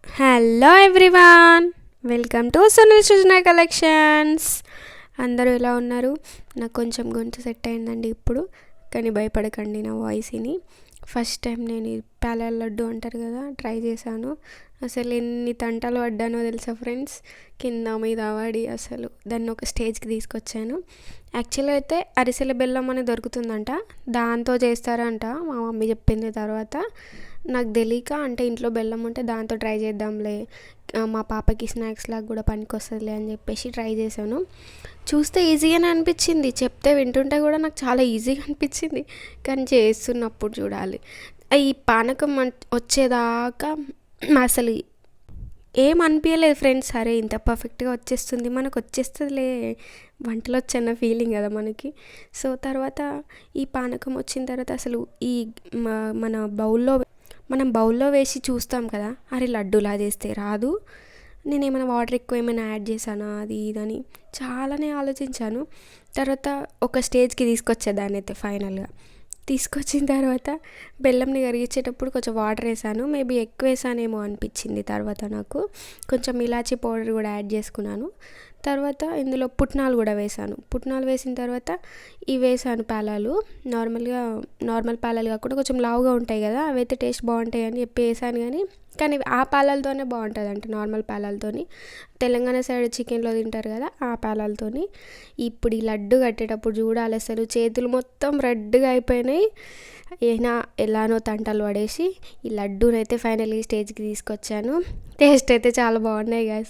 Hello everyone, welcome to Sunil Srujana collections. అందరూ ఎలా ఉన్నారు? నాకు కొంచెం గొంతు సెట్ అయిందండి ఇప్పుడు, కానీ భయపడకండి నా వాయిస్ని. ఫస్ట్ టైం నేను ఈ పేలాల లడ్డు అంటారు కదా, ట్రై చేశాను. అసలు ఎన్ని తంటాలు పడ్డానో తెలుసా ఫ్రెండ్స్, కింద మీద పడి అసలు దాన్ని ఒక స్టేజ్కి తీసుకొచ్చాను. యాక్చువల్గా అయితే అరిసెల బెల్లం అనేది దొరుకుతుందంట, దాంతో చేస్తారంట మా మమ్మీ చెప్పింది. తర్వాత నాకు తెలియక, అంటే ఇంట్లో బెల్లం ఉంటే దాంతో ట్రై చేద్దాంలే, మా పాపకి స్నాక్స్ లాగా కూడా పనికి వస్తుందిలే అని చెప్పేసి ట్రై చేశాను. చూస్తే ఈజీగానే అనిపించింది, చెప్తే వింటుంటే కూడా నాకు చాలా ఈజీగా అనిపించింది, కానీ చేస్తున్నప్పుడు చూడాలి. ఈ పానకం వచ్చేదాకా అసలు ఏం అనిపించలేదు ఫ్రెండ్స్. సరే ఇంత పర్ఫెక్ట్గా వచ్చేస్తుంది, మనకు వచ్చేస్తుందిలే, వంటలు వచ్చన్న ఫీలింగ్ కదా మనకి. సో తర్వాత ఈ పానకం వచ్చిన తర్వాత అసలు ఈ మన బౌల్లో వేసి చూస్తాం కదా, అరే లడ్డూలా చేస్తే రాదు, నేను ఏమైనా వాటర్ ఎక్కువ ఏమైనా యాడ్ చేశానా అది ఇదని చాలానే ఆలోచించాను. తర్వాత ఒక స్టేజ్కి తీసుకొచ్చేదాన్ని అయితే ఫైనల్గా తీసుకొచ్చిన తర్వాత బెల్లంని కరిగించేటప్పుడు కొంచెం వాటర్ వేసాను, మేబీ ఎక్కువ వేసానేమో అనిపించింది. తర్వాత నాకు కొంచెం ఇలాచీ పౌడర్ కూడా యాడ్ చేసుకున్నాను. తర్వాత ఇందులో పుట్నాలు కూడా వేసాను. పుట్నాలు వేసిన తర్వాత ఇవి వేసాను పేలాలు. నార్మల్ పేలాలు కాకుండా కొంచెం లావుగా ఉంటాయి కదా, అవైతే టేస్ట్ బాగుంటాయి అని చెప్పి వేసాను. కానీ ఆ పేలాలతోనే బాగుంటుంది, అంటే నార్మల్ పేలాలతోని. తెలంగాణ సైడ్ చికెన్లో తింటారు కదా, ఆ పేలాలతోని. ఇప్పుడు ఈ లడ్డు కట్టేటప్పుడు చూడాలి, అసలు చేతులు మొత్తం రెడ్గా అయిపోయినాయి. అయినా ఎలానో తంటాలు పడేసి ఈ లడ్డూనైతే ఫైనల్గా స్టేజ్కి తీసుకొచ్చాను. టేస్ట్ అయితే చాలా బాగున్నాయి గాయ్స్.